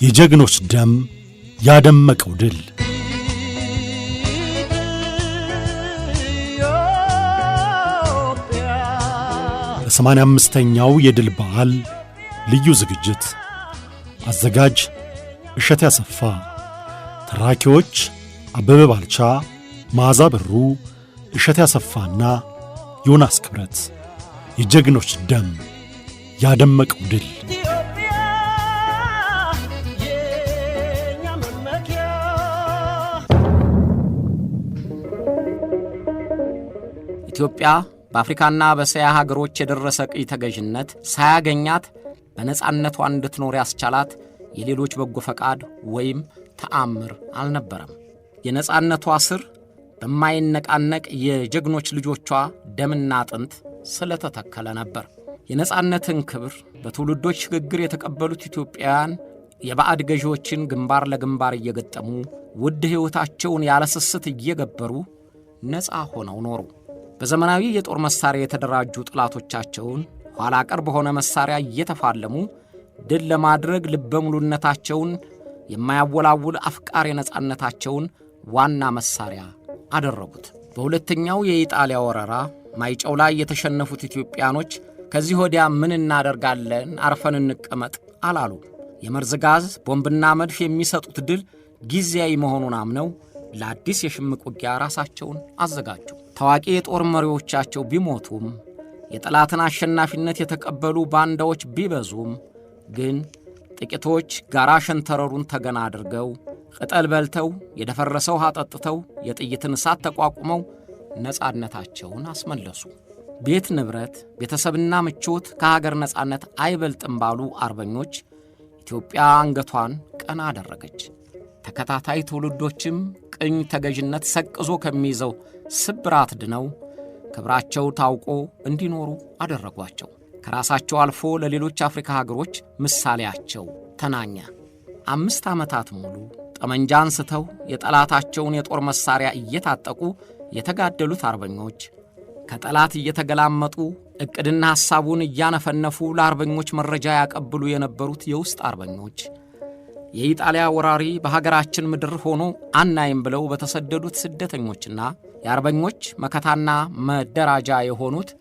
የጀግኖች ደም ያደመቀው ድል ለ85ኛው የድል በዓል ልዩ ዝግጅት አዘጋጅ እሸት ያሰፋ፣ ተራኪዎች አበበ ባልቻ፣ መዓዛ ብሩ፣ እሸት ያሰፋና ዮናስ ክብረት። የጀግኖች ደም ያደመቀው ድል ኢትዮጵያ በአፍሪካና በእስያ ሀገሮች የደረሰ ቅኝ ተገዥነት ሳያገኛት በነጻነቷ እንድትኖር ያስቻላት የሌሎች በጎ ፈቃድ ወይም ተአምር አልነበረም። የነጻነቷ ስር በማይነቃነቅ የጀግኖች ልጆቿ ደምና አጥንት ስለተተከለ ነበር። የነጻነትን ክብር በትውልዶች ሽግግር የተቀበሉት ኢትዮጵያውያን የባዕድ ገዢዎችን ግንባር ለግንባር እየገጠሙ ውድ ሕይወታቸውን ያለስስት እየገበሩ ነጻ ሆነው ኖሩ። በዘመናዊ የጦር መሳሪያ የተደራጁ ጠላቶቻቸውን ኋላ ቀር በሆነ መሳሪያ እየተፋለሙ ድል ለማድረግ ልበሙሉነታቸውን የማያወላውል አፍቃሪ ነጻነታቸውን ዋና መሳሪያ አደረጉት። በሁለተኛው የኢጣሊያ ወረራ ማይጨው ላይ የተሸነፉት ኢትዮጵያኖች ከዚህ ወዲያ ምን እናደርጋለን፣ አርፈን እንቀመጥ አላሉ። የመርዝ ጋዝ፣ ቦምብና መድፍ የሚሰጡት ድል ጊዜያዊ መሆኑን አምነው ለአዲስ የሽምቅ ውጊያ ራሳቸውን አዘጋጁ። ታዋቂ የጦር መሪዎቻቸው ቢሞቱም የጠላትን አሸናፊነት የተቀበሉ ባንዳዎች ቢበዙም ግን ጥቂቶች ጋራ ሸንተረሩን ተገና አድርገው ቅጠል በልተው የደፈረሰው ውሃ ጠጥተው የጥይትን እሳት ተቋቁመው ነጻነታቸውን አስመለሱ። ቤት ንብረት፣ ቤተሰብና ምቾት ከሀገር ነጻነት አይበልጥም ባሉ አርበኞች ኢትዮጵያ አንገቷን ቀና አደረገች። ተከታታይ ትውልዶችም ቅኝ ተገዥነት ሰቅዞ ከሚይዘው ስብራት ድነው ክብራቸው ታውቆ እንዲኖሩ አደረጓቸው። ከራሳቸው አልፎ ለሌሎች አፍሪካ ሀገሮች ምሳሌያቸው ተናኘ። 5 ዓመታት ሙሉ ጠመንጃ አንስተው የጠላታቸውን የጦር መሳሪያ እየታጠቁ የተጋደሉት አርበኞች ከጠላት እየተገላመጡ ዕቅድና ሐሳቡን እያነፈነፉ ለአርበኞች መረጃ ያቀብሉ የነበሩት የውስጥ አርበኞች የኢጣሊያ ወራሪ በሀገራችን ምድር ሆኖ አናይም ብለው በተሰደዱት ስደተኞችና የአርበኞች መከታና መደራጃ የሆኑት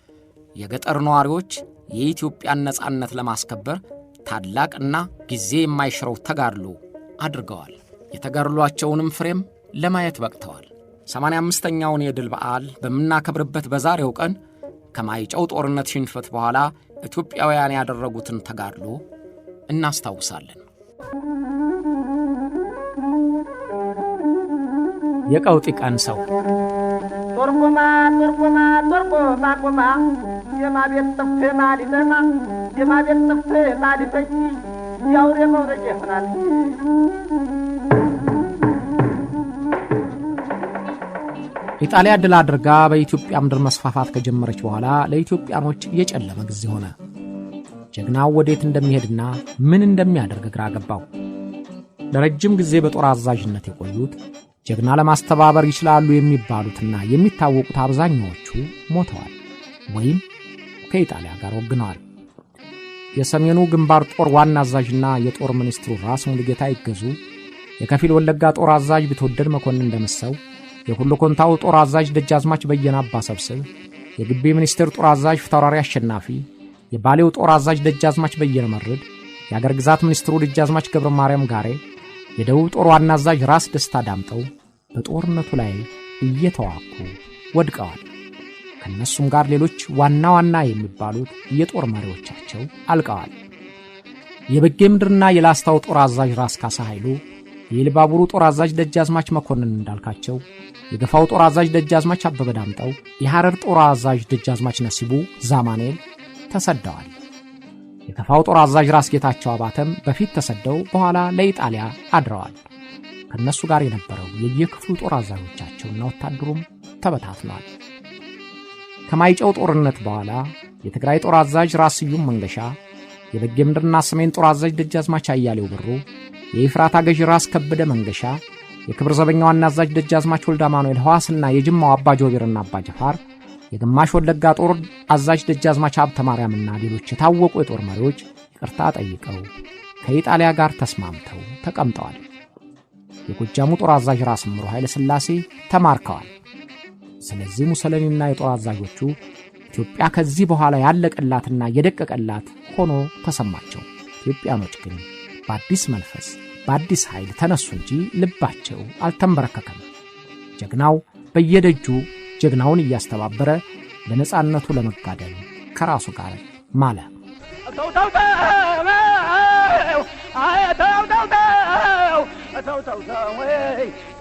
የገጠር ነዋሪዎች የኢትዮጵያን ነጻነት ለማስከበር ታላቅና ጊዜ የማይሽረው ተጋድሎ አድርገዋል። የተጋድሏቸውንም ፍሬም ለማየት በቅተዋል። 85ኛውን የድል በዓል በምናከብርበት በዛሬው ቀን ከማይጨው ጦርነት ሽንፈት በኋላ ኢትዮጵያውያን ያደረጉትን ተጋድሎ እናስታውሳለን። የቀውጢ ቀን ሰው ጦርቆማ የማቤት ጥፌ ማዲተማ የማቤት ጥፌ ማዲተኝ ያውሬ መውረጃ ይሆናል። ኢጣሊያ ድል አድርጋ በኢትዮጵያ ምድር መስፋፋት ከጀመረች በኋላ ለኢትዮጵያኖች የጨለመ ጊዜ ሆነ። ጀግናው ወዴት እንደሚሄድና ምን እንደሚያደርግ ግራ ገባው። ለረጅም ጊዜ በጦር አዛዥነት የቆዩት ጀግና ለማስተባበር ይችላሉ የሚባሉትና የሚታወቁት አብዛኛዎቹ ሞተዋል ወይም ከኢጣሊያ ጋር ወግነዋል። የሰሜኑ ግንባር ጦር ዋና አዛዥና የጦር ሚኒስትሩ ራስ ሙሉጌታ ይገዙ፣ የከፊል ወለጋ ጦር አዛዥ ቢትወደድ መኮንን እንደመሰው፣ የሁሉ ኮንታው ጦር አዛዥ ደጃዝማች በየነ አባ ሰብስብ፣ የግቢ ሚኒስትር ጦር አዛዥ ፊታውራሪ አሸናፊ፣ የባሌው ጦር አዛዥ ደጃዝማች በየነ መርድ፣ የአገር ግዛት ሚኒስትሩ ደጃዝማች ገብረ ማርያም ጋሬ፣ የደቡብ ጦር ዋና አዛዥ ራስ ደስታ ዳምጠው በጦርነቱ ላይ እየተዋጉ ወድቀዋል። ከነሱም ጋር ሌሎች ዋና ዋና የሚባሉት የጦር መሪዎቻቸው አልቀዋል። የበጌ ምድርና የላስታው ጦር አዛዥ ራስ ካሳ ኃይሉ፣ የኢሉባቡሩ ጦር አዛዥ ደጃዝማች መኮንን እንዳልካቸው፣ የገፋው ጦር አዛዥ ደጃዝማች አበበ ዳምጠው፣ የሐረር ጦር አዛዥ ደጃዝማች ነሲቡ ዛማኔል ተሰደዋል። የከፋው ጦር አዛዥ ራስ ጌታቸው አባተም በፊት ተሰደው በኋላ ለኢጣሊያ አድረዋል። ከነሱ ጋር የነበረው የየክፍሉ ጦር አዛዦቻቸውና ወታደሩም ተበታትነዋል። ከማይጨው ጦርነት በኋላ የትግራይ ጦር አዛዥ ራስ ስዩም መንገሻ፣ የበጌ ምድርና ሰሜን ጦር አዛዥ ደጃዝማች አያሌው ብሩ፣ የኢፍራታ ገዥ ራስ ከበደ መንገሻ፣ የክብር ዘበኛ ዋና አዛዥ ደጃዝማች ወልደ አማኑኤል ሐዋስና የጅማው አባ ጆቢርና አባ ጀፋር፣ የግማሽ ወለጋ ጦር አዛዥ ደጃዝማች ሀብተ ማርያምና ሌሎች የታወቁ የጦር መሪዎች ይቅርታ ጠይቀው ከኢጣሊያ ጋር ተስማምተው ተቀምጠዋል። የጎጃሙ ጦር አዛዥ ራስ ምሩ ኃይለ ሥላሴ ተማርከዋል። ስለዚህ ሙሰሊኒና የጦር አዛዦቹ ኢትዮጵያ ከዚህ በኋላ ያለቀላትና የደቀቀላት ሆኖ ተሰማቸው። ኢትዮጵያኖች ግን በአዲስ መንፈስ በአዲስ ኃይል ተነሱ እንጂ ልባቸው አልተንበረከከም። ጀግናው በየደጁ ጀግናውን እያስተባበረ ለነጻነቱ ለመጋደል ከራሱ ጋር ማለ።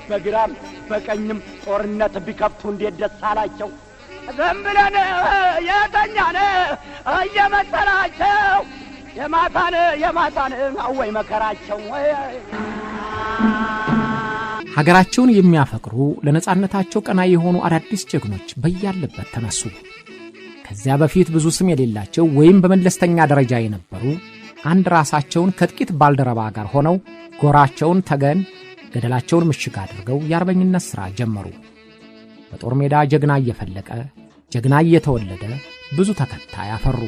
በግራም በቀኝም ጦርነት ቢከፍቱ እንዴት ደስ አላቸው። ዝም ብለን የተኛን እየመሰላቸው የማታን አወይ መከራቸው። ሀገራቸውን የሚያፈቅሩ ለነጻነታቸው ቀናኢ የሆኑ አዳዲስ ጀግኖች በያለበት ተነሱ። ከዚያ በፊት ብዙ ስም የሌላቸው ወይም በመለስተኛ ደረጃ የነበሩ አንድ ራሳቸውን ከጥቂት ባልደረባ ጋር ሆነው ጎራቸውን ተገን ገደላቸውን ምሽግ አድርገው የአርበኝነት ሥራ ጀመሩ። በጦር ሜዳ ጀግና እየፈለቀ ጀግና እየተወለደ ብዙ ተከታይ አፈሩ።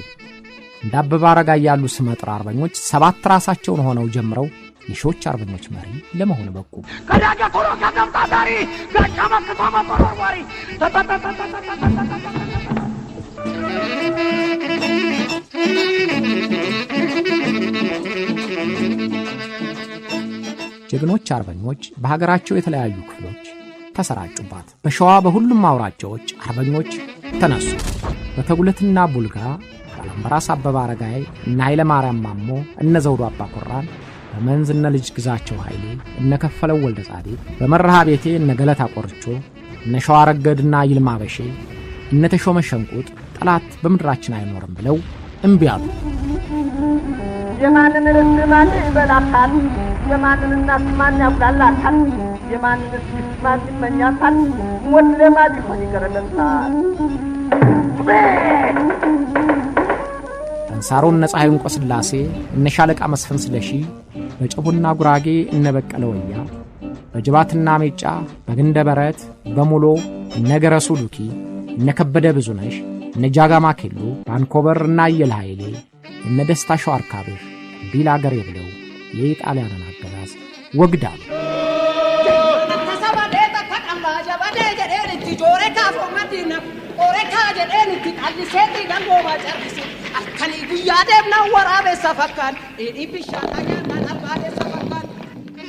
እንደ አበበ አረጋይ ያሉ ስመጥር አርበኞች 7 ራሳቸውን ሆነው ጀምረው የሺዎች አርበኞች መሪ ለመሆን በቁ። ከዳገቶሮ ከገምጣዳሪ ጋሻ መክቶ መቆርቆሪ ጀግኖች አርበኞች በሀገራቸው የተለያዩ ክፍሎች ተሰራጩባት። በሸዋ በሁሉም አውራጃዎች አርበኞች ተነሱ። በተጉለትና ቡልጋ ባላምበራስ አበበ አረጋይ እና ኃይለ ማርያም ማሞ እነ ዘውዱ አባኮራን፣ በመንዝ እነ ልጅ ግዛቸው ኃይሌ እነ ከፈለው ወልደ ጻዲቅ፣ በመርሃ ቤቴ እነ ገለታ ቆርቾ እነ ሸዋ ረገድና ይልማ በሼ እነ ተሾመ ሸንቁጥ ጠላት በምድራችን አይኖርም ብለው እምቢ አሉ። የማንን ርስት ማን ይበላታል? የማንን እናት ማን ያብላላታል? የማንን ርስት ማን ይመኛታል? ሞት ለማን ቢሆን ይቀርለታል? አንሳሮን ነጻዩን ቆስላሴ እነ ሻለቃ መስፍን ስለሺ በጨቡና ጉራጌ እነ በቀለ ወያ በጅባትና ሜጫ በግንደ በረት በሙሎ እነ ገረሱ ሉኪ እነ ከበደ ብዙነሽ እነ ጃጋማ ኬሎ ባንኮበር እና አየለ ኃይሌ እነ ደስታ ሸዋርካብህ ቢላ አገር የብለው የኢጣሊያንን አገዛዝ ወግዳሉ።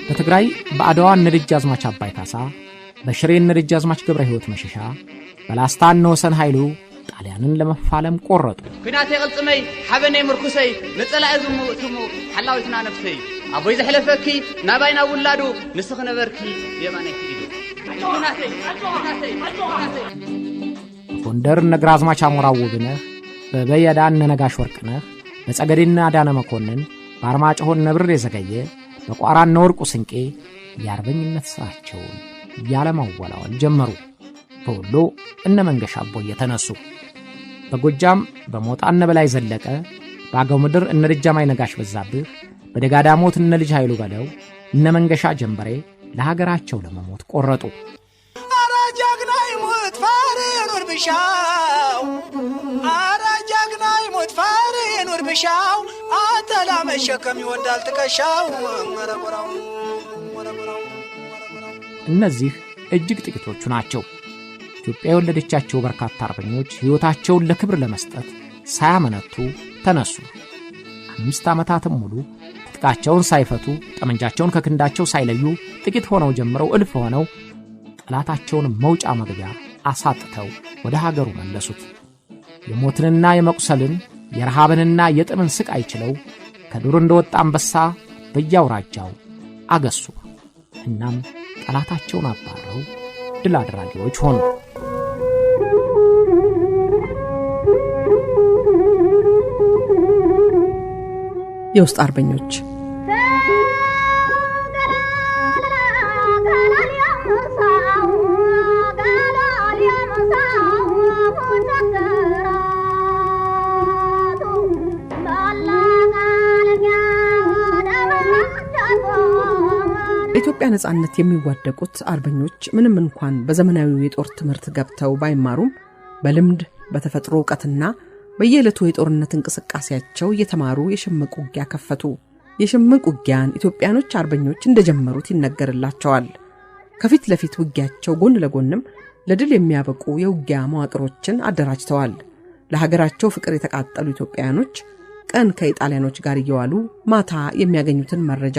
በትግራይ በአድዋ እነ ደጃዝማች አባይ ካሳ፣ በሽሬ እነ ደጃዝማች ገብረ ሕይወት መሸሻ፣ በላስታ እነ ወሰን ኃይሉ ጣሊያንን ለመፋለም ቆረጡ። ኩናቴ ቅልጽመይ ሓበነይ ምርኩሰይ ንጸላእ ዝሙእትሙ ሓላዊትና ነፍሰይ ኣቦይ ዘሕለፈኪ ናባይና ውላዱ ንስኽ ነበርኪ የማነይ ኢዱ ጎንደር እነ ግራዝማች አሞራው ውብነህ፣ በበየዳ እነ ነጋሽ ወርቅነህ፣ በጸገዴና አዳነ መኮንን፣ በአርማጭሆ እነ ብር የዘገየ፣ በቋራ እነ ወርቁ ስንቄ የአርበኝነት ሥራቸውን ያለማወላወል ጀመሩ። በወሎ እነ መንገሻ አቦይ የተነሱ፣ በጎጃም በሞጣ እነ በላይ ዘለቀ፣ በአገው ምድር እነ ደጃማይ ነጋሽ በዛብህ፣ በደጋዳሞት እነ ልጅ ኃይሉ በለው እነ መንገሻ ጀንበሬ ለሀገራቸው ለመሞት ቆረጡ። አረ ጀግና ይሞት ፋሬኑር ብሻው፣ አረ ጀግና ይሞት ፋሬኑር ብሻው፣ አተላ መሸከም ይወንዳል ትከሻው። እነዚህ እጅግ ጥቂቶቹ ናቸው። ኢትዮጵያ የወለደቻቸው በርካታ አርበኞች ሕይወታቸውን ለክብር ለመስጠት ሳያመነቱ ተነሱ። 5 ዓመታትም ሙሉ ትጥቃቸውን ሳይፈቱ ጠመንጃቸውን ከክንዳቸው ሳይለዩ ጥቂት ሆነው ጀምረው እልፍ ሆነው ጠላታቸውን መውጫ መግቢያ አሳጥተው ወደ ሀገሩ መለሱት። የሞትንና የመቁሰልን የረሃብንና የጥምን ስቃይ ችለው ከዱር እንደወጣ አንበሳ በያውራጃው አገሱ። እናም ጠላታቸውን አባረው ድል አድራጊዎች ሆኑ። የውስጥ አርበኞች ለኢትዮጵያ ነጻነት የሚዋደቁት አርበኞች ምንም እንኳን በዘመናዊው የጦር ትምህርት ገብተው ባይማሩም በልምድ በተፈጥሮ ዕውቀትና በየዕለቱ የጦርነት እንቅስቃሴያቸው እየተማሩ የሽምቅ ውጊያ ከፈቱ። የሽምቅ ውጊያን ኢትዮጵያኖች አርበኞች እንደጀመሩት ይነገርላቸዋል። ከፊት ለፊት ውጊያቸው ጎን ለጎንም ለድል የሚያበቁ የውጊያ መዋቅሮችን አደራጅተዋል። ለሀገራቸው ፍቅር የተቃጠሉ ኢትዮጵያኖች ቀን ከኢጣሊያኖች ጋር እየዋሉ ማታ የሚያገኙትን መረጃ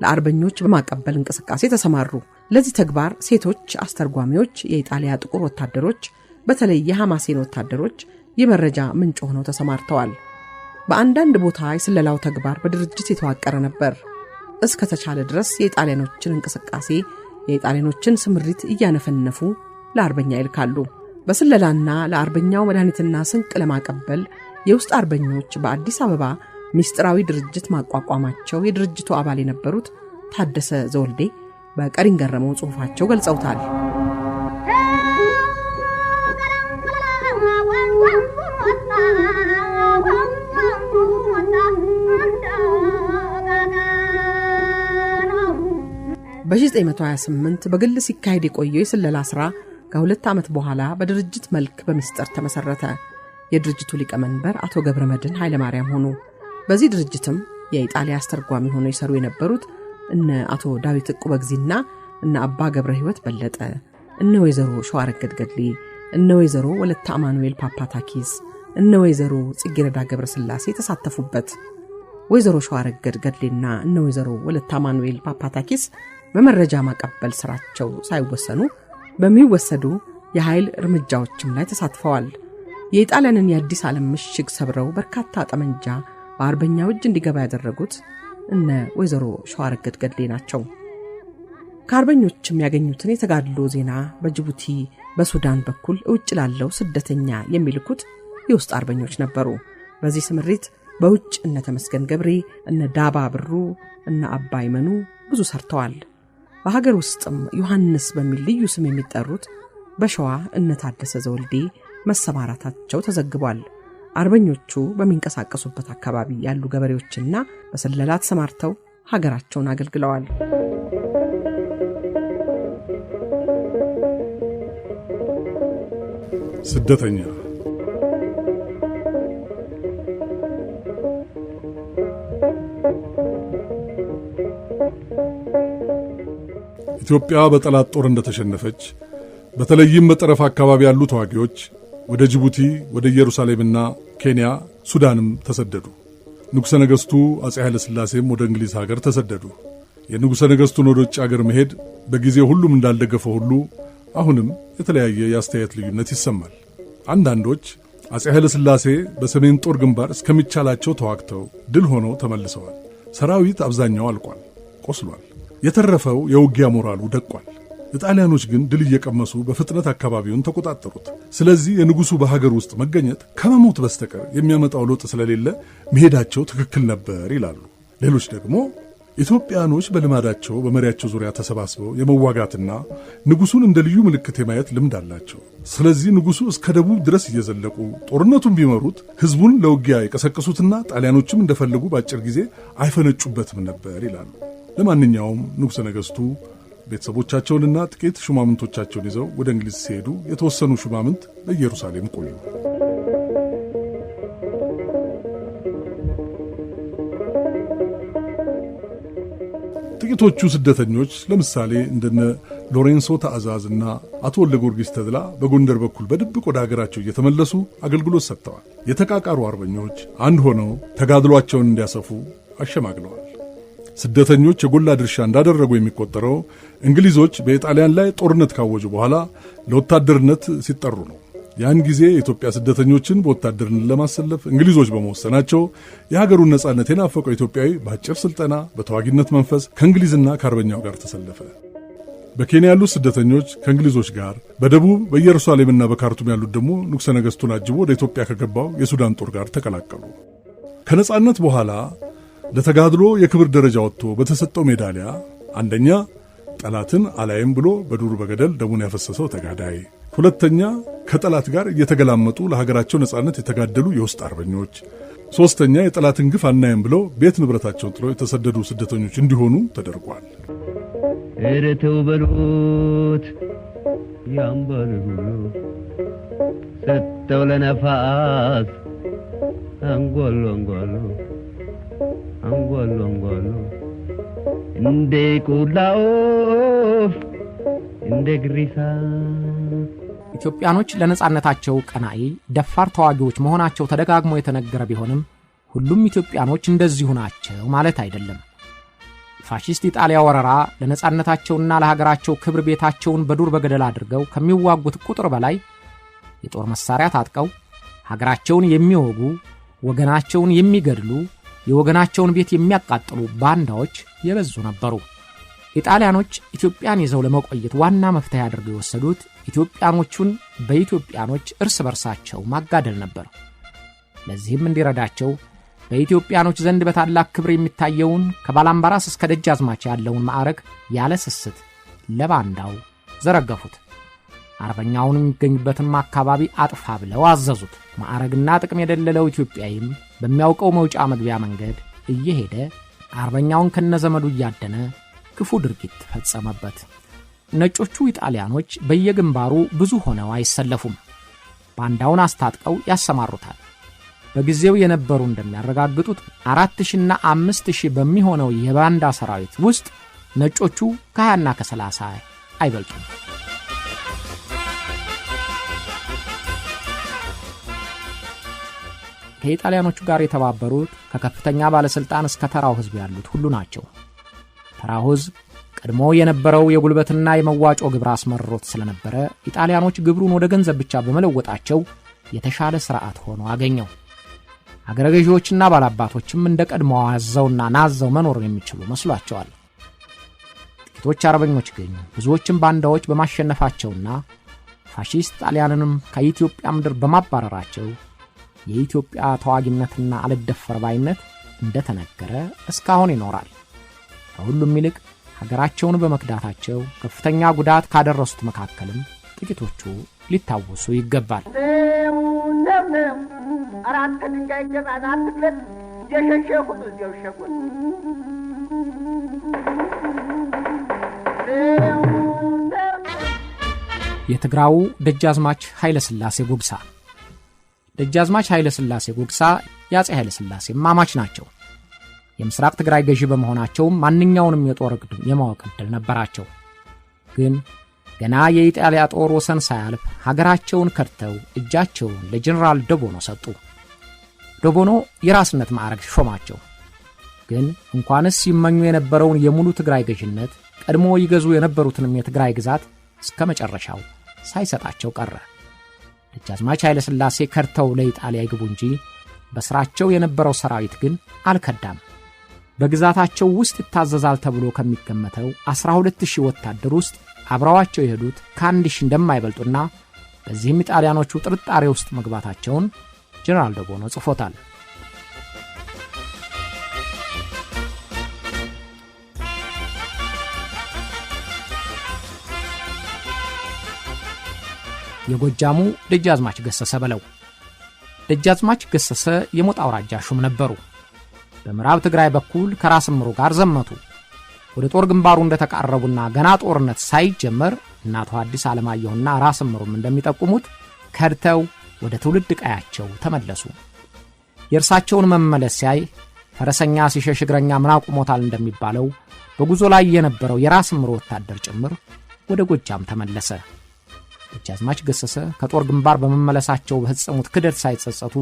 ለአርበኞች በማቀበል እንቅስቃሴ ተሰማሩ። ለዚህ ተግባር ሴቶች አስተርጓሚዎች፣ የኢጣሊያ ጥቁር ወታደሮች፣ በተለይ የሐማሴን ወታደሮች የመረጃ ምንጭ ሆነው ተሰማርተዋል። በአንዳንድ ቦታ የስለላው ተግባር በድርጅት የተዋቀረ ነበር። እስከ ተቻለ ድረስ የኢጣሊያኖችን እንቅስቃሴ፣ የኢጣሊያኖችን ስምሪት እያነፈነፉ ለአርበኛ ይልካሉ። በስለላና ለአርበኛው መድኃኒትና ስንቅ ለማቀበል የውስጥ አርበኞች በአዲስ አበባ ሚስጥራዊ ድርጅት ማቋቋማቸው የድርጅቱ አባል የነበሩት ታደሰ ዘወልዴ በቀሪን ገረመው ጽሑፋቸው ገልጸውታል። በ1928 በግል ሲካሄድ የቆየው የስለላ ሥራ ከ2 ዓመት በኋላ በድርጅት መልክ በሚስጥር ተመሰረተ። የድርጅቱ ሊቀመንበር አቶ ገብረመድህን ኃይለማርያም ሆኑ። በዚህ ድርጅትም የኢጣሊያ አስተርጓሚ ሆነው ይሰሩ የነበሩት እነ አቶ ዳዊት ዕቁበግዚና እነ አባ ገብረ ሕይወት በለጠ፣ እነ ወይዘሮ ሸዋረገድ ገድሌ፣ እነ ወይዘሮ ወለተ አማኑኤል ፓፓታኪስ፣ እነ ወይዘሮ ጽጌረዳ ገብረ ስላሴ ተሳተፉበት። ወይዘሮ ሸዋረገድ ገድሌና እነ ወይዘሮ ወለተ አማኑኤል ፓፓታኪስ በመረጃ ማቀበል ስራቸው ሳይወሰኑ በሚወሰዱ የኃይል እርምጃዎችም ላይ ተሳትፈዋል። የኢጣሊያንን የአዲስ ዓለም ምሽግ ሰብረው በርካታ ጠመንጃ በአርበኛው እጅ እንዲገባ ያደረጉት እነ ወይዘሮ ሸዋረገድ ገድሌ ናቸው። ከአርበኞችም ያገኙትን የተጋድሎ ዜና በጅቡቲ በሱዳን በኩል ውጭ ላለው ስደተኛ የሚልኩት የውስጥ አርበኞች ነበሩ። በዚህ ስምሪት በውጭ እነ ተመስገን ገብሬ፣ እነ ዳባ ብሩ፣ እነ አባይ መኑ ብዙ ሰርተዋል። በሀገር ውስጥም ዮሐንስ በሚል ልዩ ስም የሚጠሩት በሸዋ እነ ታደሰ ዘወልዴ መሰማራታቸው ተዘግቧል። አርበኞቹ በሚንቀሳቀሱበት አካባቢ ያሉ ገበሬዎችና በስለላ ተሰማርተው ሀገራቸውን አገልግለዋል። ስደተኛ ኢትዮጵያ በጠላት ጦር እንደተሸነፈች በተለይም በጠረፍ አካባቢ ያሉ ተዋጊዎች ወደ ጅቡቲ፣ ወደ ኢየሩሳሌምና ኬንያ፣ ሱዳንም ተሰደዱ። ንጉሠ ነገሥቱ አፄ ኃይለ ሥላሴም ወደ እንግሊዝ ሀገር ተሰደዱ። የንጉሠ ነገሥቱን ወደ ውጭ አገር መሄድ በጊዜው ሁሉም እንዳልደገፈው ሁሉ አሁንም የተለያየ የአስተያየት ልዩነት ይሰማል። አንዳንዶች አፄ ኃይለ ሥላሴ በሰሜን ጦር ግንባር እስከሚቻላቸው ተዋግተው ድል ሆነው ተመልሰዋል። ሰራዊት አብዛኛው አልቋል፣ ቆስሏል። የተረፈው የውጊያ ሞራሉ ደቋል። ኢጣሊያኖች ግን ድል እየቀመሱ በፍጥነት አካባቢውን ተቆጣጠሩት። ስለዚህ የንጉሡ በሀገር ውስጥ መገኘት ከመሞት በስተቀር የሚያመጣው ለውጥ ስለሌለ መሄዳቸው ትክክል ነበር ይላሉ። ሌሎች ደግሞ ኢትዮጵያኖች በልማዳቸው በመሪያቸው ዙሪያ ተሰባስበው የመዋጋትና ንጉሡን እንደ ልዩ ምልክት የማየት ልምድ አላቸው። ስለዚህ ንጉሡ እስከ ደቡብ ድረስ እየዘለቁ ጦርነቱን ቢመሩት ሕዝቡን ለውጊያ የቀሰቀሱትና ጣሊያኖችም እንደፈለጉ በአጭር ጊዜ አይፈነጩበትም ነበር ይላሉ። ለማንኛውም ንጉሠ ነገሥቱ ቤተሰቦቻቸውንና ጥቂት ሹማምንቶቻቸውን ይዘው ወደ እንግሊዝ ሲሄዱ የተወሰኑ ሹማምንት በኢየሩሳሌም ቆዩ። ጥቂቶቹ ስደተኞች ለምሳሌ እንደነ ሎሬንሶ ታዕዛዝና አቶ ወልደ ጊዮርጊስ ተድላ በጎንደር በኩል በድብቅ ወደ ሀገራቸው እየተመለሱ አገልግሎት ሰጥተዋል። የተቃቃሩ አርበኞች አንድ ሆነው ተጋድሏቸውን እንዲያሰፉ አሸማግለዋል። ስደተኞች የጎላ ድርሻ እንዳደረጉ የሚቆጠረው እንግሊዞች በኢጣሊያን ላይ ጦርነት ካወጁ በኋላ ለወታደርነት ሲጠሩ ነው። ያን ጊዜ የኢትዮጵያ ስደተኞችን በወታደርነት ለማሰለፍ እንግሊዞች በመወሰናቸው የሀገሩን ነጻነት የናፈቀው ኢትዮጵያዊ በአጭር ስልጠና በተዋጊነት መንፈስ ከእንግሊዝና ከአርበኛው ጋር ተሰለፈ። በኬንያ ያሉት ስደተኞች ከእንግሊዞች ጋር፣ በደቡብ በኢየሩሳሌምና በካርቱም ያሉት ደግሞ ንጉሠ ነገሥቱን አጅቦ ወደ ኢትዮጵያ ከገባው የሱዳን ጦር ጋር ተቀላቀሉ። ከነጻነት በኋላ ለተጋድሎ የክብር ደረጃ ወጥቶ በተሰጠው ሜዳሊያ አንደኛ ጠላትን አላይም ብሎ በዱር በገደል ደሙን ያፈሰሰው ተጋዳይ፣ ሁለተኛ ከጠላት ጋር እየተገላመጡ ለሀገራቸው ነጻነት የተጋደሉ የውስጥ አርበኞች፣ ሶስተኛ የጠላትን ግፍ አናይም ብለው ቤት ንብረታቸውን ጥለው የተሰደዱ ስደተኞች እንዲሆኑ ተደርጓል። እረተው በሉት ያምባል ሁሉ ሰጠው ለነፋስ አንጓሉ አንጓሉ አንጓሉ አንጓሉ እንደ ቁላኦፍ እንደ ግሪሳ ኢትዮጵያኖች ለነጻነታቸው ቀናኢ ደፋር ተዋጊዎች መሆናቸው ተደጋግሞ የተነገረ ቢሆንም ሁሉም ኢትዮጵያኖች እንደዚሁ ናቸው ማለት አይደለም። ፋሺስት ኢጣሊያ ወረራ ለነጻነታቸውና ለሀገራቸው ክብር ቤታቸውን በዱር በገደል አድርገው ከሚዋጉት ቁጥር በላይ የጦር መሳሪያ ታጥቀው ሀገራቸውን የሚወጉ ወገናቸውን የሚገድሉ የወገናቸውን ቤት የሚያቃጥሉ ባንዳዎች የበዙ ነበሩ። ኢጣሊያኖች ኢትዮጵያን ይዘው ለመቆየት ዋና መፍትሄ አድርገው የወሰዱት ኢትዮጵያኖቹን በኢትዮጵያኖች እርስ በርሳቸው ማጋደል ነበር። ለዚህም እንዲረዳቸው በኢትዮጵያኖች ዘንድ በታላቅ ክብር የሚታየውን ከባላምባራስ እስከ ደጃዝማች ያለውን ማዕረግ ያለ ስስት ለባንዳው ዘረገፉት። አርበኛውን የሚገኝበትን አካባቢ አጥፋ ብለው አዘዙት። ማዕረግና ጥቅም የደለለው ኢትዮጵያዊም በሚያውቀው መውጫ መግቢያ መንገድ እየሄደ አርበኛውን ከነዘመዱ እያደነ ክፉ ድርጊት ፈጸመበት። ነጮቹ ኢጣሊያኖች በየግንባሩ ብዙ ሆነው አይሰለፉም። ባንዳውን አስታጥቀው ያሰማሩታል። በጊዜው የነበሩ እንደሚያረጋግጡት 4000ና 5000 በሚሆነው የባንዳ ሰራዊት ውስጥ ነጮቹ ከ20ና ከ30 አይበልጡም። ከኢጣሊያኖቹ ጋር የተባበሩት ከከፍተኛ ባለስልጣን እስከ ተራው ህዝብ ያሉት ሁሉ ናቸው። ተራው ህዝብ ቀድሞ የነበረው የጉልበትና የመዋጮ ግብር አስመርሮት ስለነበረ ኢጣሊያኖች ግብሩን ወደ ገንዘብ ብቻ በመለወጣቸው የተሻለ ስርዓት ሆኖ አገኘው። አገረ ገዢዎችና ባላባቶችም እንደ ቀድሞ አዘውና ናዘው መኖር የሚችሉ መስሏቸዋል። ጥቂቶች አርበኞች ግን ብዙዎችን ባንዳዎች በማሸነፋቸውና ፋሺስት ጣሊያንንም ከኢትዮጵያ ምድር በማባረራቸው የኢትዮጵያ ተዋጊነትና አልደፈር ባይነት እንደተነገረ እስካሁን ይኖራል። ከሁሉም ይልቅ ሀገራቸውን በመክዳታቸው ከፍተኛ ጉዳት ካደረሱት መካከልም ጥቂቶቹ ሊታወሱ ይገባል። አራት ድንጋይ ገባና አትክለት የሸሸኩት እዚያው ሸኩት የትግራው ደጃዝማች ኃይለ ሥላሴ ጉግሳ። ደጃዝማች ኃይለ ሥላሴ ጉግሳ የአፄ ኃይለ ሥላሴ ማማች ናቸው። የምስራቅ ትግራይ ገዢ በመሆናቸው ማንኛውንም የጦር ዕቅድ የማወቅ ዕድል ነበራቸው። ግን ገና የኢጣሊያ ጦር ወሰን ሳያልፍ ሀገራቸውን ከድተው እጃቸውን ለጀነራል ደቦኖ ሰጡ። ደቦኖ የራስነት ማዕረግ ሾማቸው። ግን እንኳንስ ይመኙ የነበረውን የሙሉ ትግራይ ገዥነት ቀድሞ ይገዙ የነበሩትንም የትግራይ ግዛት እስከ መጨረሻው ሳይሰጣቸው ቀረ። ደጃዝማች ኃይለ ሥላሴ ከድተው ለኢጣሊያ ይግቡ እንጂ በስራቸው የነበረው ሰራዊት ግን አልከዳም። በግዛታቸው ውስጥ ይታዘዛል ተብሎ ከሚገመተው 12000 ወታደር ውስጥ አብረዋቸው የሄዱት ከ1000 እንደማይበልጡና በዚህም ኢጣሊያኖቹ ጥርጣሬ ውስጥ መግባታቸውን ጀነራል ደቦኖ ጽፎታል። የጎጃሙ ደጃዝማች ገሰሰ በለው። ደጃዝማች ገሰሰ የሞጣ አውራጃ ሹም ነበሩ። በምዕራብ ትግራይ በኩል ከራስ ምሩ ጋር ዘመቱ። ወደ ጦር ግንባሩ እንደተቃረቡና ገና ጦርነት ሳይጀመር እናቱ አዲስ ዓለማየሁና ራስ ምሩም እንደሚጠቁሙት ከድተው ወደ ትውልድ ቀያቸው ተመለሱ። የእርሳቸውን መመለስ ሲያይ ፈረሰኛ ሲሸሽ እግረኛ ምን አቁሞታል እንደሚባለው በጉዞ ላይ የነበረው የራስ ምሩ ወታደር ጭምር ወደ ጎጃም ተመለሰ። ደጃዝማች ገሰሰ ከጦር ግንባር በመመለሳቸው በፈጸሙት ክደት ሳይጸጸቱ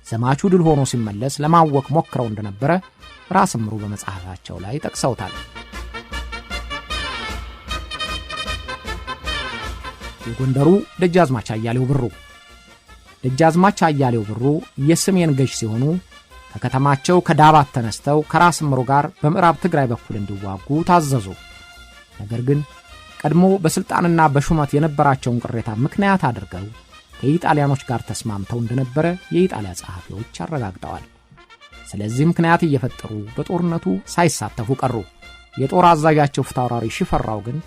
ዘማቹ ድል ሆኖ ሲመለስ ለማወክ ሞክረው እንደነበረ ራስ ምሩ በመጽሐፋቸው ላይ ጠቅሰውታል። የጎንደሩ ደጃዝማች አያሌው ብሩ። ደጃዝማች አያሌው ብሩ የሰሜን ገዥ ሲሆኑ ከከተማቸው ከዳባት ተነስተው ከራስ ምሩ ጋር በምዕራብ ትግራይ በኩል እንዲዋጉ ታዘዙ። ነገር ግን ቀድሞ በስልጣንና በሹመት የነበራቸውን ቅሬታ ምክንያት አድርገው ከኢጣሊያኖች ጋር ተስማምተው እንደነበረ የኢጣሊያ ጸሐፊዎች አረጋግጠዋል። ስለዚህ ምክንያት እየፈጠሩ በጦርነቱ ሳይሳተፉ ቀሩ። የጦር አዛዣቸው ፊታውራሪ ሽፈራው ግን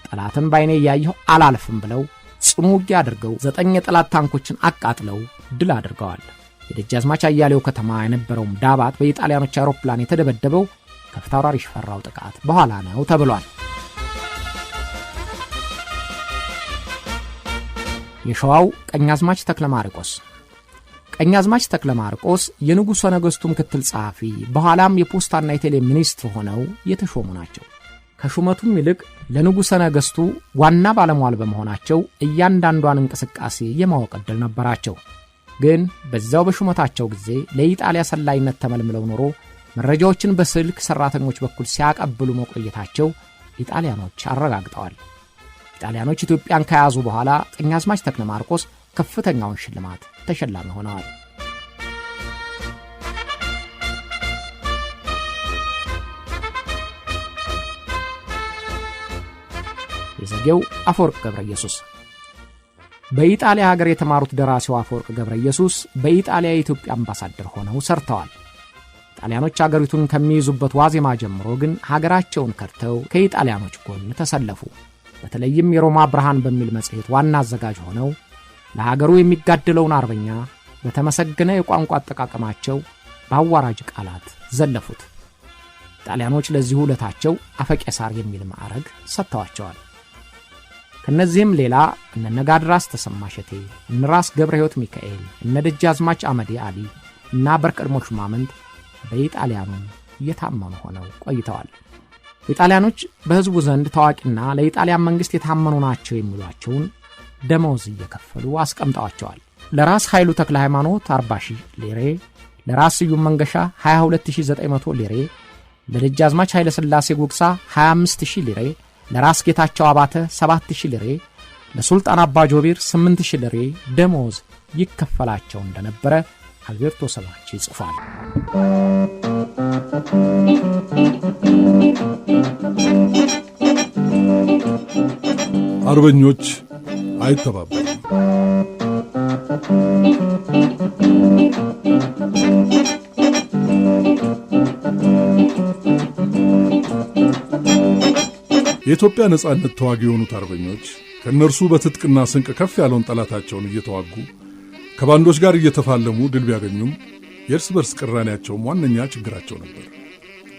ጠላትን ባይኔ ያየው አላልፍም ብለው ጽኑ ውጊያ አድርገው 9 የጠላት ታንኮችን አቃጥለው ድል አድርገዋል። የደጃዝማች አያሌው ከተማ የነበረውም ዳባት በኢጣሊያኖች አውሮፕላን የተደበደበው ከፊታውራሪ ሽፈራው ጥቃት በኋላ ነው ተብሏል። የሸዋው ቀኛዝማች ተክለ ማርቆስ። ቀኛዝማች ተክለ ማርቆስ የንጉሠ ነገሥቱ ምክትል ጸሐፊ በኋላም የፖስታና የቴሌ ሚኒስትር ሆነው የተሾሙ ናቸው። ከሹመቱም ይልቅ ለንጉሠ ነገሥቱ ዋና ባለሟል በመሆናቸው እያንዳንዷን እንቅስቃሴ የማወቅ ዕድል ነበራቸው። ግን በዛው በሹመታቸው ጊዜ ለኢጣሊያ ሰላይነት ተመልምለው ኖሮ መረጃዎችን በስልክ ሰራተኞች በኩል ሲያቀብሉ መቆየታቸው ኢጣሊያኖች አረጋግጠዋል። ኢጣሊያኖች ኢትዮጵያን ከያዙ በኋላ ቀኛዝማች ተክለ ማርቆስ ከፍተኛውን ሽልማት ተሸላሚ ሆነዋል። የዘጌው አፈወርቅ ገብረ ኢየሱስ በኢጣሊያ ሀገር የተማሩት ደራሲው አፈወርቅ ገብረ ኢየሱስ በኢጣሊያ የኢትዮጵያ አምባሳደር ሆነው ሰርተዋል። ጣሊያኖች ሀገሪቱን ከሚይዙበት ዋዜማ ጀምሮ ግን ሀገራቸውን ከድተው ከኢጣሊያኖች ጎን ተሰለፉ። በተለይም የሮማ ብርሃን በሚል መጽሔት ዋና አዘጋጅ ሆነው ለሀገሩ የሚጋደለውን አርበኛ በተመሰገነ የቋንቋ አጠቃቀማቸው በአዋራጅ ቃላት ዘለፉት። ጣሊያኖች ለዚህ ውለታቸው አፈቄሳር የሚል ማዕረግ ሰጥተዋቸዋል። ከነዚህም ሌላ እነ ነጋድራስ ተሰማ ሸቴ፣ እነ ራስ ገብረ ሕይወት ሚካኤል፣ እነ ደጃዝማች አመዴ አሊ እና በርቀድሞ ሹማምንት በኢጣሊያኑ እየታመኑ ሆነው ቆይተዋል። ኢጣሊያኖች በሕዝቡ ዘንድ ታዋቂና ለኢጣሊያን መንግሥት የታመኑ ናቸው የሚሏቸውን ደመወዝ እየከፈሉ አስቀምጠዋቸዋል። ለራስ ኃይሉ ተክለ ሃይማኖት 40,000 ሊሬ፣ ለራስ ስዩም መንገሻ 22,900 ሊሬ፣ ለደጃዝማች ኃይለ ሥላሴ ጉግሳ 25,000 ሊሬ፣ ለራስ ጌታቸው አባተ 7,000 ሊሬ፣ ለሱልጣን አባ ጆቢር 8,000 ሊሬ ደመወዝ ይከፈላቸው እንደነበረ አልቤርቶ ሰባቺ ጽፏል። አርበኞች አይተባበሩም። የኢትዮጵያ ነጻነት ተዋጊ የሆኑት አርበኞች ከእነርሱ በትጥቅና ስንቅ ከፍ ያለውን ጠላታቸውን እየተዋጉ ከባንዶች ጋር እየተፋለሙ ድል ቢያገኙም የእርስ በርስ ቅራኔያቸውም ዋነኛ ችግራቸው ነበር።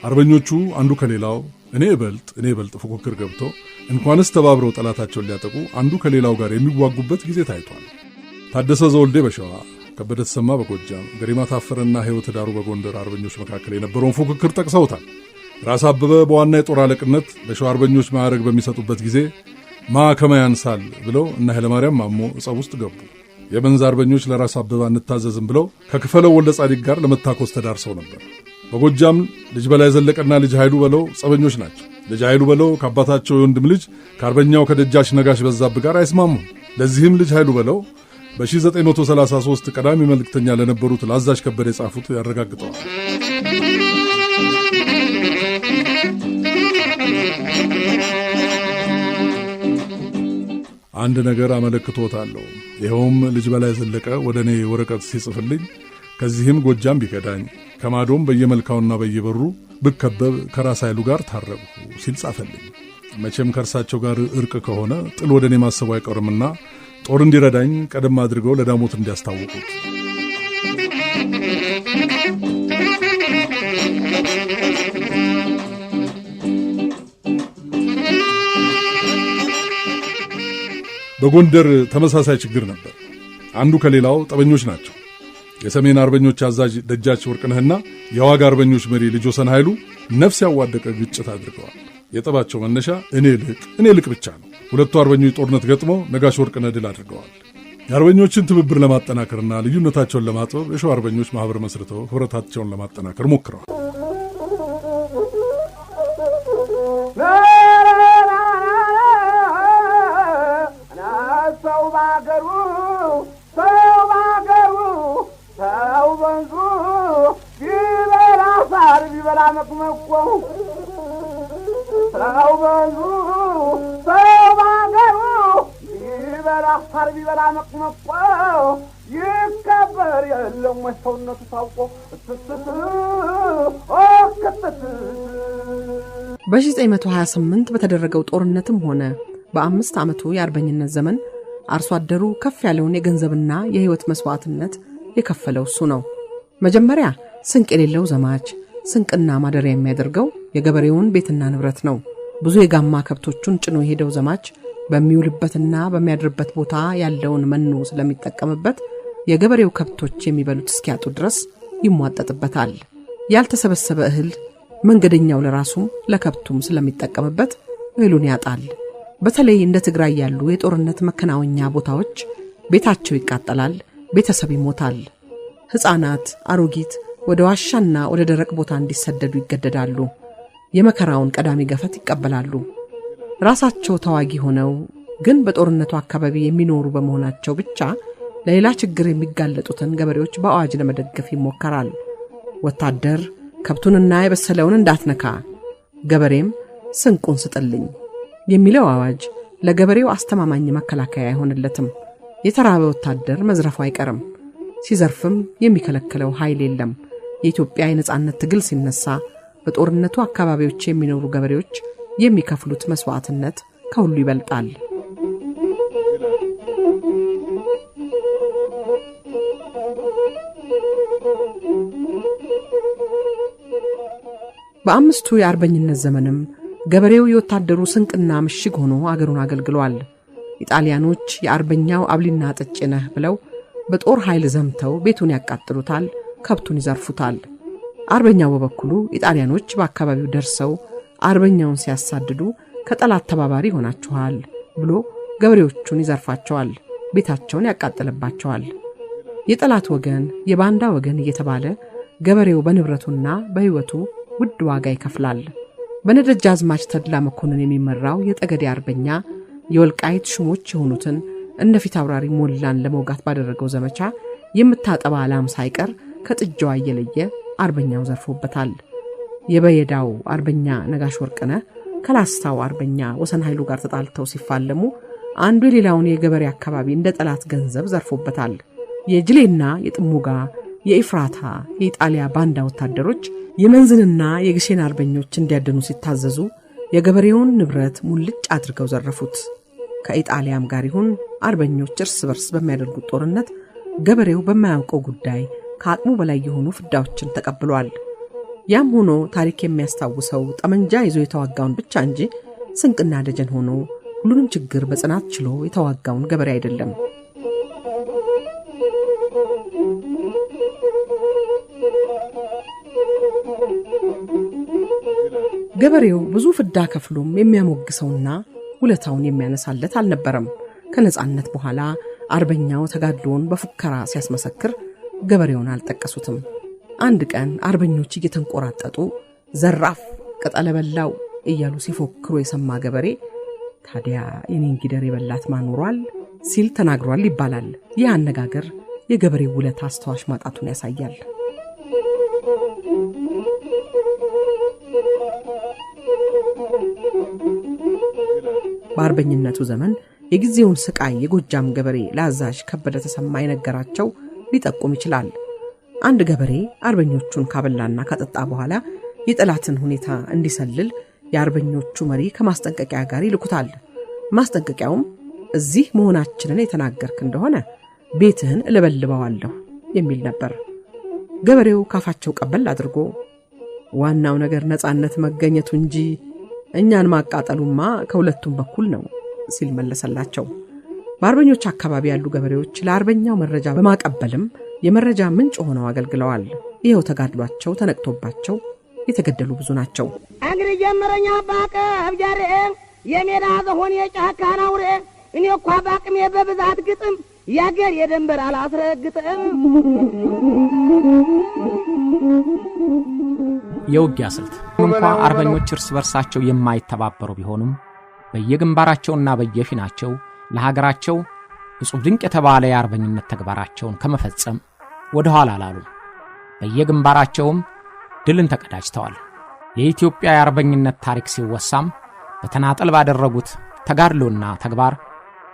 አርበኞቹ አንዱ ከሌላው እኔ እበልጥ ፉክክር ገብቶ እንኳንስ ተባብረው ጠላታቸውን ሊያጠቁ አንዱ ከሌላው ጋር የሚዋጉበት ጊዜ ታይቷል። ታደሰ ዘወልዴ በሸዋ፣ ከበደ ተሰማ በጎጃም፣ ገሪማ ታፈረና ሕይወት ዳሩ በጎንደር አርበኞች መካከል የነበረውን ፉክክር ጠቅሰውታል። ራስ አበበ በዋና የጦር አለቅነት ለሸዋ አርበኞች ማዕረግ በሚሰጡበት ጊዜ ከማ ያንሳል ብለው እና ኃይለማርያም ማሞ እጸብ ውስጥ ገቡ። የመንዝ አርበኞች ለራስ አበበ እንታዘዝም ብለው ከክፈለው ወልደ ጻዲቅ ጋር ለመታኮስ ተዳርሰው ነበር። በጎጃም ልጅ በላይ ዘለቀና ልጅ ኃይሉ በለው ጸበኞች ናቸው። ልጅ ኃይሉ በለው ከአባታቸው የወንድም ልጅ ከአርበኛው ከደጃች ነጋሽ በዛብህ ጋር አይስማሙም። ለዚህም ልጅ ኃይሉ በለው በ1933 ቀዳሚ መልእክተኛ ለነበሩት ለአዛዥ ከበደ የጻፉት ያረጋግጠዋል። አንድ ነገር አመለክቶታለሁ። ይኸውም ልጅ በላይ ዘለቀ ወደ እኔ ወረቀት ሲጽፍልኝ ከዚህም ጎጃም ቢከዳኝ ከማዶም በየመልካውና በየበሩ ብከበብ ከራስ ኃይሉ ጋር ታረቁ ሲል ጻፈልኝ። መቼም ከእርሳቸው ጋር እርቅ ከሆነ ጥል ወደ እኔ ማሰቡ አይቀርምና ጦር እንዲረዳኝ ቀደም አድርገው ለዳሞት እንዲያስታውቁት። በጎንደር ተመሳሳይ ችግር ነበር። አንዱ ከሌላው ጠበኞች ናቸው። የሰሜን አርበኞች አዛዥ ደጃች ወርቅነህና የዋጋ አርበኞች መሪ ልጅ ወሰን ኃይሉ ነፍስ ያዋደቀ ግጭት አድርገዋል። የጠባቸው መነሻ እኔ ልቅ ብቻ ነው። ሁለቱ አርበኞች ጦርነት ገጥመው ነጋሽ ወርቅነህ ድል አድርገዋል። የአርበኞችን ትብብር ለማጠናከርና ልዩነታቸውን ለማጥበብ የሸዋ አርበኞች ማህበር መስርተው ህብረታቸውን ለማጠናከር ሞክረዋል። በ1928 በተደረገው ጦርነትም ሆነ በ5 ዓመቱ የአርበኝነት ዘመን አርሶ አደሩ ከፍ ያለውን የገንዘብና የህይወት መስዋዕትነት የከፈለው እሱ ነው። መጀመሪያ ስንቅ የሌለው ዘማች ስንቅና ማደሪያ የሚያደርገው የገበሬውን ቤትና ንብረት ነው። ብዙ የጋማ ከብቶቹን ጭኖ የሄደው ዘማች በሚውልበትና በሚያድርበት ቦታ ያለውን መኖ ስለሚጠቀምበት የገበሬው ከብቶች የሚበሉት እስኪያጡ ድረስ ይሟጠጥበታል። ያልተሰበሰበ እህል መንገደኛው ለራሱም ለከብቱም ስለሚጠቀምበት እህሉን ያጣል። በተለይ እንደ ትግራይ ያሉ የጦርነት መከናወኛ ቦታዎች ቤታቸው ይቃጠላል፣ ቤተሰብ ይሞታል። ሕፃናት፣ አሮጊት ወደ ዋሻና ወደ ደረቅ ቦታ እንዲሰደዱ ይገደዳሉ። የመከራውን ቀዳሚ ገፈት ይቀበላሉ። ራሳቸው ተዋጊ ሆነው ግን በጦርነቱ አካባቢ የሚኖሩ በመሆናቸው ብቻ ለሌላ ችግር የሚጋለጡትን ገበሬዎች በአዋጅ ለመደገፍ ይሞከራል። ወታደር ከብቱንና የበሰለውን እንዳትነካ፣ ገበሬም ስንቁን ስጥልኝ የሚለው አዋጅ ለገበሬው አስተማማኝ መከላከያ አይሆንለትም። የተራበ ወታደር መዝረፉ አይቀርም። ሲዘርፍም የሚከለክለው ኃይል የለም። የኢትዮጵያ የነጻነት ትግል ሲነሳ በጦርነቱ አካባቢዎች የሚኖሩ ገበሬዎች የሚከፍሉት መስዋዕትነት ከሁሉ ይበልጣል። በአምስቱ የአርበኝነት ዘመንም ገበሬው የወታደሩ ስንቅና ምሽግ ሆኖ አገሩን አገልግሏል። ኢጣሊያኖች የአርበኛው አብሊና ጠጭ ነህ ብለው በጦር ኃይል ዘምተው ቤቱን ያቃጥሉታል፣ ከብቱን ይዘርፉታል። አርበኛው በበኩሉ ኢጣሊያኖች በአካባቢው ደርሰው አርበኛውን ሲያሳድዱ ከጠላት ተባባሪ ሆናችኋል ብሎ ገበሬዎቹን ይዘርፋቸዋል፣ ቤታቸውን ያቃጥልባቸዋል። የጠላት ወገን የባንዳ ወገን እየተባለ ገበሬው በንብረቱና በሕይወቱ ውድ ዋጋ ይከፍላል። በነደጃዝማች ተድላ መኮንን የሚመራው የጠገዴ አርበኛ የወልቃይት ሹሞች የሆኑትን እነ ፊት አውራሪ ሞላን ለመውጋት ባደረገው ዘመቻ የምታጠባ ላም ሳይቀር ከጥጃዋ እየለየ አርበኛው ዘርፎበታል። የበየዳው አርበኛ ነጋሽ ወርቅነህ ከላስታው አርበኛ ወሰን ኃይሉ ጋር ተጣልተው ሲፋለሙ አንዱ የሌላውን የገበሬ አካባቢ እንደ ጠላት ገንዘብ ዘርፎበታል። የጅሌና የጥሙጋ የኢፍራታ የኢጣሊያ ባንዳ ወታደሮች የመንዝንና የግሼን አርበኞች እንዲያደኑ ሲታዘዙ የገበሬውን ንብረት ሙልጭ አድርገው ዘረፉት። ከኢጣሊያም ጋር ይሁን አርበኞች እርስ በርስ በሚያደርጉት ጦርነት ገበሬው በማያውቀው ጉዳይ ከአቅሙ በላይ የሆኑ ፍዳዎችን ተቀብሏል። ያም ሆኖ ታሪክ የሚያስታውሰው ጠመንጃ ይዞ የተዋጋውን ብቻ እንጂ ስንቅና ደጀን ሆኖ ሁሉንም ችግር በጽናት ችሎ የተዋጋውን ገበሬ አይደለም። ገበሬው ብዙ ፍዳ ከፍሎም የሚያሞግሰውና ውለታውን የሚያነሳለት አልነበረም። ከነጻነት በኋላ አርበኛው ተጋድሎውን በፉከራ ሲያስመሰክር ገበሬውን አልጠቀሱትም። አንድ ቀን አርበኞች እየተንቆራጠጡ ዘራፍ ቅጠለ በላው እያሉ ሲፎክሩ የሰማ ገበሬ ታዲያ የኔን ጊደር የበላት ማኖሯል ሲል ተናግሯል ይባላል። ይህ አነጋገር የገበሬው ውለታ አስተዋሽ ማጣቱን ያሳያል። በአርበኝነቱ ዘመን የጊዜውን ስቃይ የጎጃም ገበሬ ለአዛዥ ከበደ ተሰማ የነገራቸው ሊጠቁም ይችላል። አንድ ገበሬ አርበኞቹን ካበላና ካጠጣ በኋላ የጠላትን ሁኔታ እንዲሰልል የአርበኞቹ መሪ ከማስጠንቀቂያ ጋር ይልኩታል። ማስጠንቀቂያውም እዚህ መሆናችንን የተናገርክ እንደሆነ ቤትህን እለበልበዋለሁ የሚል ነበር። ገበሬው ካፋቸው ቀበል አድርጎ ዋናው ነገር ነጻነት መገኘቱ እንጂ እኛን ማቃጠሉማ ከሁለቱም በኩል ነው ሲል መለሰላቸው። በአርበኞች አካባቢ ያሉ ገበሬዎች ለአርበኛው መረጃ በማቀበልም የመረጃ ምንጭ ሆነው አገልግለዋል። ይኸው ተጋድሏቸው ተነቅቶባቸው የተገደሉ ብዙ ናቸው። አንግሪ ጀመረኛ ባቀብ ጃሬ የሜዳ ዘሆን የጫካ ናውሬ እኔ እኮ ባቅሜ በብዛት ግጥም ያገር የደንበር አላስረግጥም። የውጊያ ስልት እንኳ አርበኞች እርስ በርሳቸው የማይተባበሩ ቢሆኑም በየግንባራቸውና በየፊናቸው ለሀገራቸው እጹብ ድንቅ የተባለ የአርበኝነት ተግባራቸውን ከመፈጸም ወደ ኋላ አላሉ። በየግንባራቸውም ድልን ተቀዳጅተዋል። የኢትዮጵያ የአርበኝነት ታሪክ ሲወሳም በተናጠል ባደረጉት ተጋድሎና ተግባር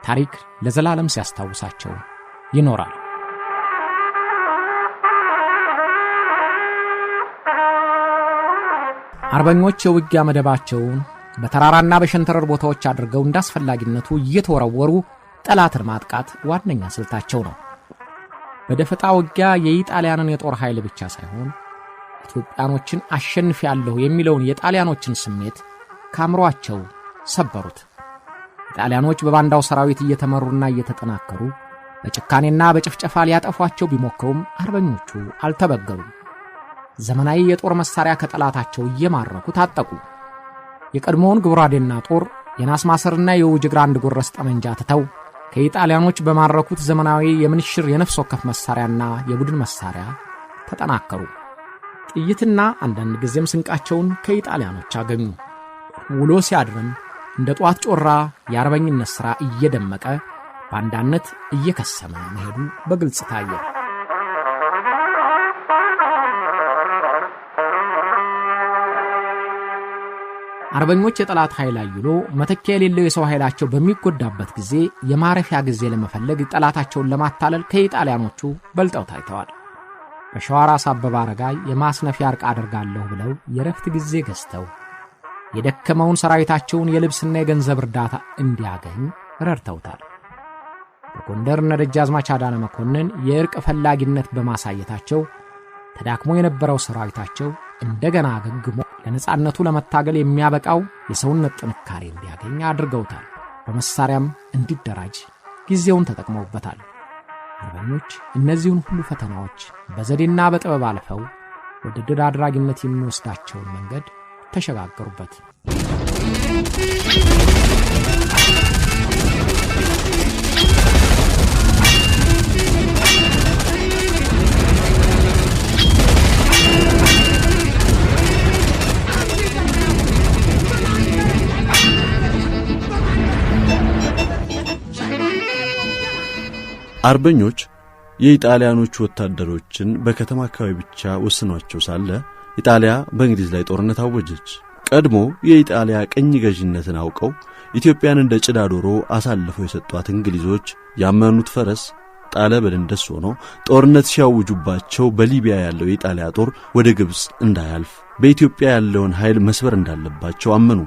ታሪክ ለዘላለም ሲያስታውሳቸው ይኖራል። አርበኞች የውጊያ መደባቸውን በተራራና በሸንተረር ቦታዎች አድርገው እንዳስፈላጊነቱ እየተወረወሩ ጠላትን ማጥቃት ዋነኛ ስልታቸው ነው። በደፈጣ ውጊያ የኢጣሊያንን የጦር ኃይል ብቻ ሳይሆን ኢትዮጵያኖችን አሸንፊያለሁ የሚለውን የጣሊያኖችን ስሜት ካምሯቸው ሰበሩት። ኢጣሊያኖች በባንዳው ሰራዊት እየተመሩና እየተጠናከሩ በጭካኔና በጭፍጨፋ ሊያጠፏቸው ቢሞክሩም አርበኞቹ አልተበገሩም። ዘመናዊ የጦር መሳሪያ ከጠላታቸው እየማረኩ ታጠቁ። የቀድሞውን ግብራዴና ጦር የናስ ማሰርና የውጅግራ አንድ ጎረስ ጠመንጃ ትተው ከኢጣሊያኖች በማረኩት ዘመናዊ የምንሽር የነፍስ ወከፍ መሳሪያና የቡድን መሳሪያ ተጠናከሩ። ጥይትና አንዳንድ ጊዜም ስንቃቸውን ከኢጣሊያኖች አገኙ። ውሎ ሲያድርም እንደ ጧት ጮራ የአርበኝነት ሥራ እየደመቀ በአንዳነት እየከሰመ መሄዱ በግልጽ ታየ። አርበኞች የጠላት ኃይል አይሎ መተኪያ የሌለው የሰው ኃይላቸው በሚጎዳበት ጊዜ የማረፊያ ጊዜ ለመፈለግ ጠላታቸውን ለማታለል ከኢጣሊያኖቹ በልጠው ታይተዋል። በሸዋ ራስ አበበ አረጋይ የማስነፊያ ዕርቅ አደርጋለሁ ብለው የረፍት ጊዜ ገዝተው የደከመውን ሰራዊታቸውን የልብስና የገንዘብ እርዳታ እንዲያገኝ ረድተውታል። በጎንደር እነ ደጃዝማች አዳነ መኮንን የዕርቅ ፈላጊነት በማሳየታቸው ተዳክሞ የነበረው ሰራዊታቸው እንደገና አገግሞ ለነጻነቱ ለመታገል የሚያበቃው የሰውነት ጥንካሬ እንዲያገኝ አድርገውታል። በመሳሪያም እንዲደራጅ ጊዜውን ተጠቅመውበታል። አርበኞች እነዚህን ሁሉ ፈተናዎች በዘዴና በጥበብ አልፈው ወደ ድል አድራጊነት የሚወስዳቸውን መንገድ ተሸጋገሩበት። አርበኞች የኢጣሊያኖቹ ወታደሮችን በከተማ አካባቢ ብቻ ወስኗቸው ሳለ ኢጣሊያ በእንግሊዝ ላይ ጦርነት አወጀች። ቀድሞ የኢጣሊያ ቅኝ ገዥነትን አውቀው ኢትዮጵያን እንደ ጭዳ ዶሮ አሳልፈው የሰጧት እንግሊዞች ያመኑት ፈረስ ጣለ በደንደስ ሆኖ ጦርነት ሲያውጁባቸው በሊቢያ ያለው የኢጣሊያ ጦር ወደ ግብጽ እንዳያልፍ በኢትዮጵያ ያለውን ኃይል መስበር እንዳለባቸው አመኑ።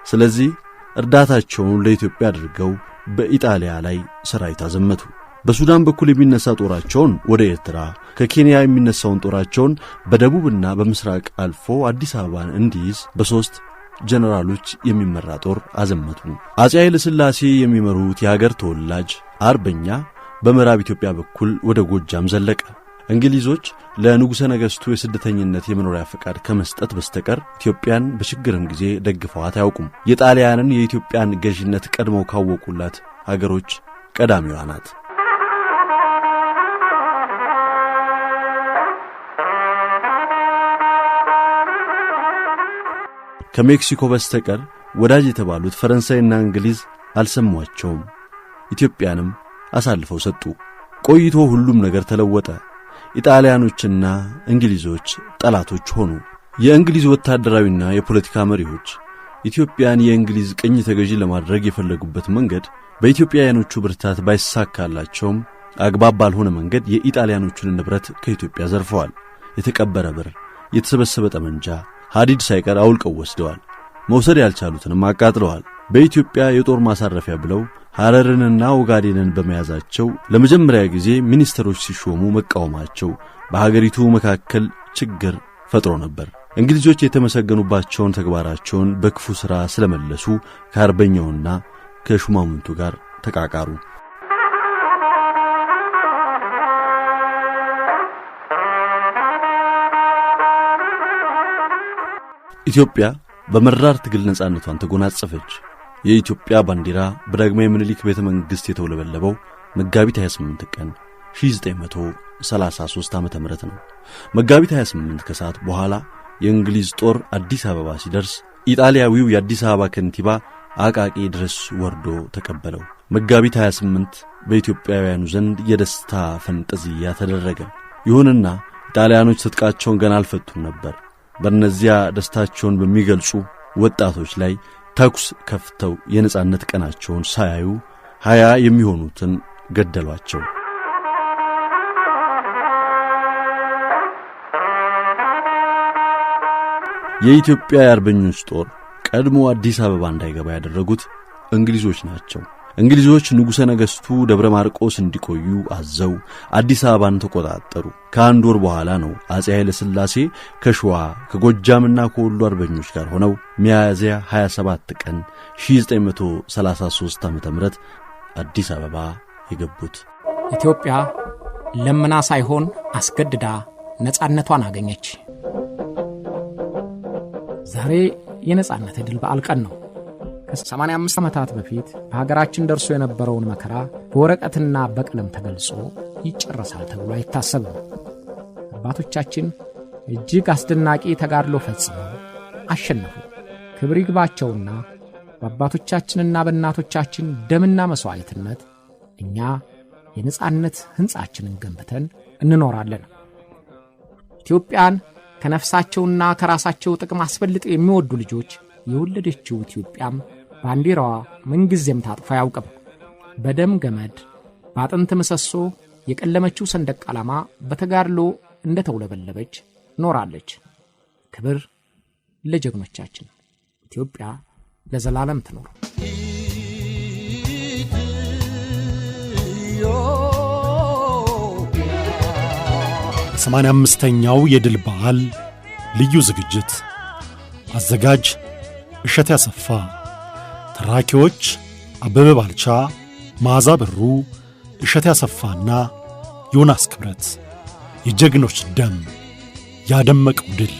ስለዚህ እርዳታቸውን ለኢትዮጵያ አድርገው በኢጣሊያ ላይ ሰራዊት አዘመቱ። በሱዳን በኩል የሚነሳ ጦራቸውን ወደ ኤርትራ፣ ከኬንያ የሚነሳውን ጦራቸውን በደቡብና በምስራቅ አልፎ አዲስ አበባን እንዲይዝ በሶስት ጀነራሎች የሚመራ ጦር አዘመቱ። አፄ ኃይለ ሥላሴ የሚመሩት የሀገር ተወላጅ አርበኛ በምዕራብ ኢትዮጵያ በኩል ወደ ጎጃም ዘለቀ። እንግሊዞች ለንጉሠ ነገሥቱ የስደተኝነት የመኖሪያ ፈቃድ ከመስጠት በስተቀር ኢትዮጵያን በችግርም ጊዜ ደግፈዋት አያውቁም። የጣሊያንን የኢትዮጵያን ገዥነት ቀድመው ካወቁላት ሀገሮች ቀዳሚዋ ናት። ከሜክሲኮ በስተቀር ወዳጅ የተባሉት ፈረንሳይና እንግሊዝ አልሰሟቸውም። ኢትዮጵያንም አሳልፈው ሰጡ። ቆይቶ ሁሉም ነገር ተለወጠ። ኢጣሊያኖችና እንግሊዞች ጠላቶች ሆኑ። የእንግሊዝ ወታደራዊና የፖለቲካ መሪዎች ኢትዮጵያን የእንግሊዝ ቅኝ ተገዢ ለማድረግ የፈለጉበት መንገድ በኢትዮጵያውያኖቹ ብርታት ባይሳካላቸውም አግባብ ባልሆነ መንገድ የኢጣሊያኖቹን ንብረት ከኢትዮጵያ ዘርፈዋል። የተቀበረ ብር፣ የተሰበሰበ ጠመንጃ፣ ሐዲድ ሳይቀር አውልቀው ወስደዋል። መውሰድ ያልቻሉትንም አቃጥለዋል። በኢትዮጵያ የጦር ማሳረፊያ ብለው ሐረርንና ኦጋዴንን በመያዛቸው ለመጀመሪያ ጊዜ ሚኒስትሮች ሲሾሙ መቃወማቸው በሀገሪቱ መካከል ችግር ፈጥሮ ነበር። እንግሊዞች የተመሰገኑባቸውን ተግባራቸውን በክፉ ሥራ ስለመለሱ ከአርበኛውና ከሹማምንቱ ጋር ተቃቃሩ። ኢትዮጵያ በመራር ትግል ነጻነቷን ተጎናጸፈች። የኢትዮጵያ ባንዲራ በዳግማዊ ምኒልክ ቤተ መንግሥት የተውለበለበው መጋቢት 28 ቀን 1933 ዓ.ም ነው። መጋቢት 28 ከሰዓት በኋላ የእንግሊዝ ጦር አዲስ አበባ ሲደርስ ኢጣሊያዊው የአዲስ አበባ ከንቲባ አቃቂ ድረስ ወርዶ ተቀበለው። መጋቢት 28 በኢትዮጵያውያኑ ዘንድ የደስታ ፈንጠዝያ ተደረገ። ይሁንና ኢጣሊያኖች ትጥቃቸውን ገና አልፈቱም ነበር። በእነዚያ ደስታቸውን በሚገልጹ ወጣቶች ላይ ተኩስ ከፍተው የነጻነት ቀናቸውን ሳያዩ 20 የሚሆኑትን ገደሏቸው። የኢትዮጵያ የአርበኞች ጦር ቀድሞ አዲስ አበባ እንዳይገባ ያደረጉት እንግሊዞች ናቸው። እንግሊዞች ንጉሠ ነገሥቱ ደብረ ማርቆስ እንዲቆዩ አዘው አዲስ አበባን ተቆጣጠሩ። ከአንድ ወር በኋላ ነው አፄ ኃይለ ሥላሴ ከሸዋ ከጎጃምና ከወሎ አርበኞች ጋር ሆነው ሚያዝያ 27 ቀን 1933 ዓ.ም አዲስ አበባ የገቡት። ኢትዮጵያ ለምና ሳይሆን አስገድዳ ነጻነቷን አገኘች። ዛሬ የነጻነት ድል በዓል ቀን ነው። ከ85 ዓመታት በፊት በሀገራችን ደርሶ የነበረውን መከራ በወረቀትና በቀለም ተገልጾ ይጨረሳል ተብሎ አይታሰብም። አባቶቻችን እጅግ አስደናቂ ተጋድሎ ፈጽመው አሸነፉ። ክብር ይግባቸውና በአባቶቻችንና በእናቶቻችን ደምና መስዋዕትነት እኛ የነጻነት ሕንጻችንን ገንብተን እንኖራለን። ኢትዮጵያን ከነፍሳቸውና ከራሳቸው ጥቅም አስፈልጠው የሚወዱ ልጆች የወለደችው ኢትዮጵያም ባንዲራዋ ምንጊዜም ታጥፎ አያውቅም። በደም ገመድ በአጥንት ምሰሶ የቀለመችው ሰንደቅ ዓላማ በተጋድሎ እንደተውለበለበች ኖራለች። ክብር ለጀግኖቻችን። ኢትዮጵያ ለዘላለም ትኖር። 85ኛው የድል በዓል ልዩ ዝግጅት አዘጋጅ እሸት ያሰፋ፣ ተራኪዎች አበበ ባልቻ፣ መዓዛ ብሩ፣ እሸት ያሰፋና ዮናስ ክብረት። የጀግኖች ደም ያደመቀው ድል